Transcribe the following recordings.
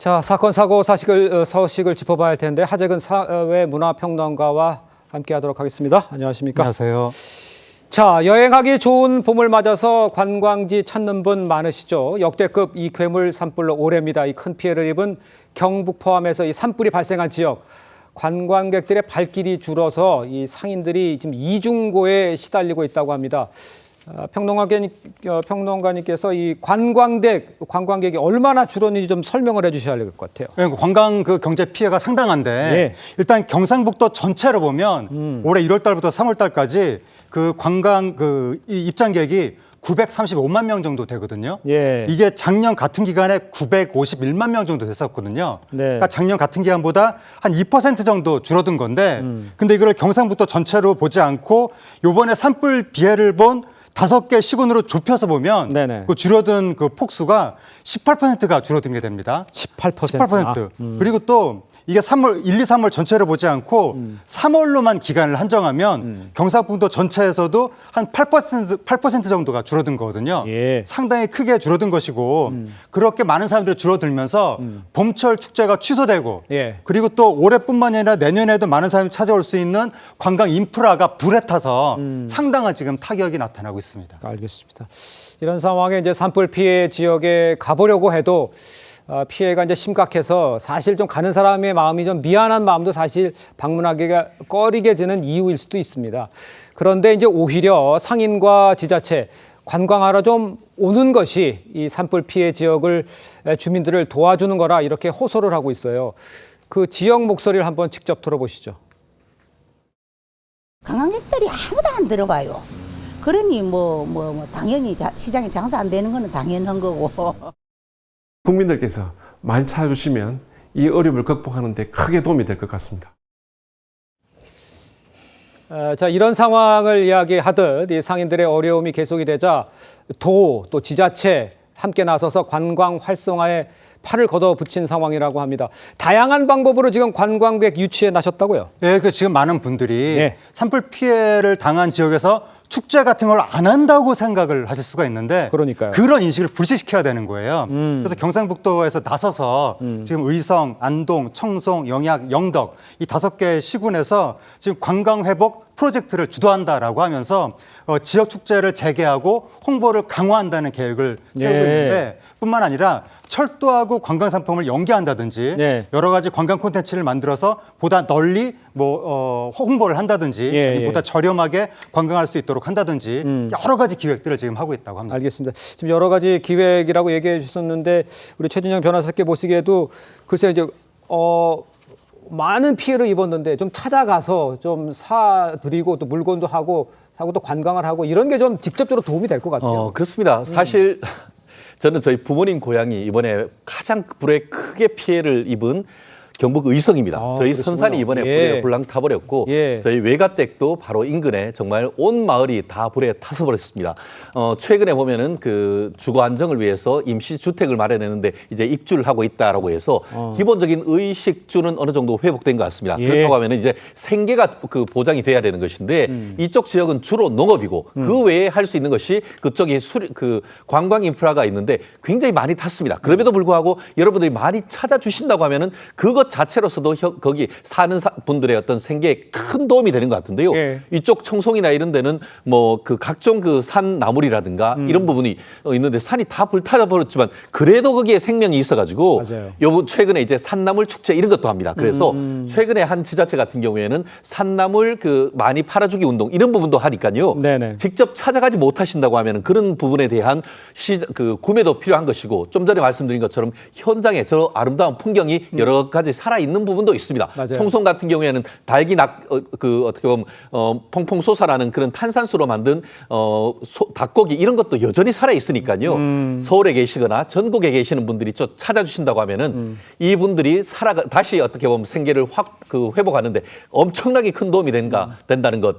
자, 사건, 사고, 서식을 짚어봐야 할 텐데 하재근 사회문화평론가와 함께하도록 하겠습니다. 안녕하십니까? 안녕하세요. 자, 여행하기 좋은 봄을 맞아서 관광지 찾는 분 많으시죠. 역대급 이 괴물 산불로 올해입니다. 이 큰 피해를 입은 경북 포함해서 이 산불이 발생한 지역. 관광객들의 발길이 줄어서 이 상인들이 지금 이중고에 시달리고 있다고 합니다. 평론가님께서 이 관광객이 얼마나 줄었는지 좀 설명을 해주셔야 될 것 같아요. 관광 경제 피해가 상당한데 네. 일단 경상북도 전체로 보면 올해 1월 달부터 3월 달까지 그 관광 이 입장객이 935만 명 정도 되거든요. 예. 이게 작년 같은 기간에 951만 명 정도 됐었거든요. 네. 그러니까 작년 같은 기간보다 한 2% 정도 줄어든 건데 근데 이걸 경상북도 전체로 보지 않고 요번에 산불 피해를 본 5개 시군으로 좁혀서 보면 네네. 그 줄어든 그 폭수가 18%가 줄어든 게 됩니다. 18%. 18%. 그리고 또 이게 1, 2, 3월 전체를 보지 않고 3월로만 기간을 한정하면 경상북도 전체에서도 한 8% 정도가 줄어든 거거든요. 예. 상당히 크게 줄어든 것이고 그렇게 많은 사람들이 줄어들면서 봄철 축제가 취소되고 예. 그리고 또 올해뿐만 아니라 내년에도 많은 사람이 찾아올 수 있는 관광 인프라가 불에 타서 상당한 지금 타격이 나타나고 있습니다. 알겠습니다. 이런 상황에 이제 산불 피해 지역에 가보려고 해도 피해가 이제 심각해서 사실 좀 가는 사람의 마음이 좀 미안한 마음도 사실 방문하기가 꺼리게 되는 이유일 수도 있습니다. 그런데 이제 오히려 상인과 지자체, 관광하러 좀 오는 것이 이 산불 피해 지역을 주민들을 도와주는 거라 이렇게 호소를 하고 있어요. 그 지역 목소리를 한번 직접 들어보시죠. 관광객들이 아무도 안 들어봐요. 그러니 당연히 시장에 장사 안 되는 거는 당연한 거고. 국민들께서 많이 찾아주시면 이 어려움을 극복하는 데 크게 도움이 될 것 같습니다. 자, 이런 상황을 이야기하듯 이 상인들의 어려움이 계속이 되자 또 지자체 함께 나서서 관광 활성화에 팔을 걷어붙인 상황이라고 합니다. 다양한 방법으로 지금 관광객 유치에 나섰다고요? 네, 지금 많은 분들이 네. 산불 피해를 당한 지역에서 축제 같은 걸 안 한다고 생각을 하실 수가 있는데 그러니까요. 그런 인식을 불식시켜야 되는 거예요. 그래서 경상북도에서 나서서 지금 의성, 안동, 청송, 영약, 영덕 이 5개 시군에서 지금 관광 회복 프로젝트를 주도한다라고 하면서 지역 축제를 재개하고 홍보를 강화한다는 계획을 세우고 있는데 뿐만 아니라 철도하고 관광 상품을 연계한다든지 네. 여러 가지 관광 콘텐츠를 만들어서 보다 널리 홍보를 한다든지 보다 저렴하게 관광할 수 있도록 한다든지 여러 가지 기획들을 지금 하고 있다고 합니다. 알겠습니다. 지금 여러 가지 기획이라고 얘기해 주셨는데 우리 최진영 변호사께 보시기에도 글쎄 이제 많은 피해를 입었는데 좀 찾아가서 좀 사드리고 또 물건도 하고 또 관광을 하고 이런 게 좀 직접적으로 도움이 될 것 같아요. 그렇습니다. 사실 저는 저희 부모님 고향이 이번에 가장 불에 크게 피해를 입은 경북 의성입니다. 저희 그러시구나. 선산이 이번에 불에 홀랑 타버렸고 저희 외가댁도 바로 인근에 정말 온 마을이 다 불에 타서 버렸습니다. 최근에 보면은 그 주거 안정을 위해서 임시 주택을 마련했는데 이제 입주를 하고 있다라고 해서 기본적인 의식주는 어느 정도 회복된 것 같습니다. 그렇다고 하면은 이제 생계가 그 보장이 돼야 되는 것인데 이쪽 지역은 주로 농업이고 그 외에 할 수 있는 것이 그쪽에 그 관광 인프라가 있는데 굉장히 많이 탔습니다. 그럼에도 불구하고 여러분들이 많이 찾아주신다고 하면은 그것 자체로서도 거기 사는 분들의 어떤 생계에 큰 도움이 되는 것 같은데요. 이쪽 청송이나 이런 데는 그 각종 그 산 나물이라든가 이런 부분이 있는데 산이 다 불타져 버렸지만 그래도 거기에 생명이 있어가지고 요번 최근에 이제 산나물 축제 이런 것도 합니다. 그래서 최근에 한 지자체 같은 경우에는 산나물 많이 팔아주기 운동 이런 부분도 하니까요. 네네. 직접 찾아가지 못하신다고 하면 그런 부분에 대한 구매도 필요한 것이고 좀 전에 말씀드린 것처럼 현장에 저 아름다운 풍경이 여러 가지 살아있는 부분도 있습니다. 맞아요. 청송 같은 경우에는 어떻게 보면 퐁퐁 솟아나는 그런 탄산수로 만든 닭고기 이런 것도 여전히 살아있으니까요. 서울에 계시거나 전국에 계시는 분들이 찾아주신다고 하면은 이분들이 다시 어떻게 보면 생계를 회복하는데 엄청나게 큰 도움이 된다는 것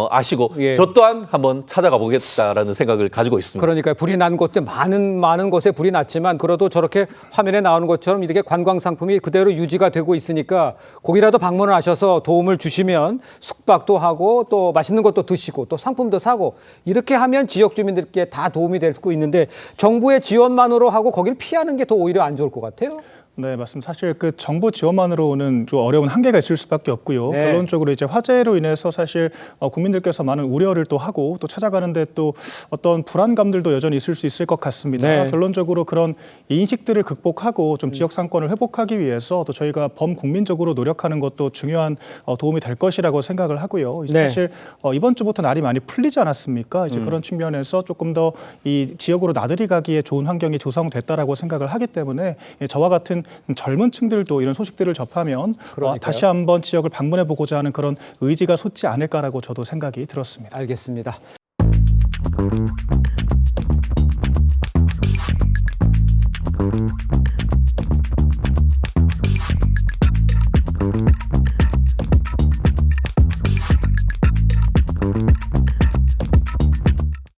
아시고 저 또한 한번 찾아가 보겠다라는 생각을 가지고 있습니다. 그러니까 불이 난 곳들 많은 곳에 불이 났지만 그래도 저렇게 화면에 나오는 것처럼 이렇게 관광 상품이 그대로 유지가 되고 있으니까 거기라도 방문을 하셔서 도움을 주시면 숙박도 하고 또 맛있는 것도 드시고 또 상품도 사고 이렇게 하면 지역 주민들께 다 도움이 될 수 있는데 정부의 지원만으로 하고 거길 피하는 게 더 오히려 안 좋을 것 같아요. 네, 맞습니다. 사실 그 정부 지원만으로는 좀 어려운 한계가 있을 수밖에 없고요. 네. 결론적으로 이제 화재로 인해서 사실 국민들께서 많은 우려를 또 하고 또 찾아가는데 또 어떤 불안감들도 여전히 있을 수 있을 것 같습니다. 네. 결론적으로 그런 인식들을 극복하고 좀 지역 상권을 회복하기 위해서 또 저희가 범국민적으로 노력하는 것도 중요한 도움이 될 것이라고 생각을 하고요. 이제 네. 사실 이번 주부터 날이 많이 풀리지 않았습니까? 이제 그런 측면에서 조금 더 이 지역으로 나들이 가기에 좋은 환경이 조성됐다라고 생각을 하기 때문에 저와 같은 젊은 층들도 이런 소식들을 접하면 그러니까요. 다시 한번 지역을 방문해 보고자 하는 그런 의지가 솟지 않을까라고 저도 생각이 들었습니다. 알겠습니다.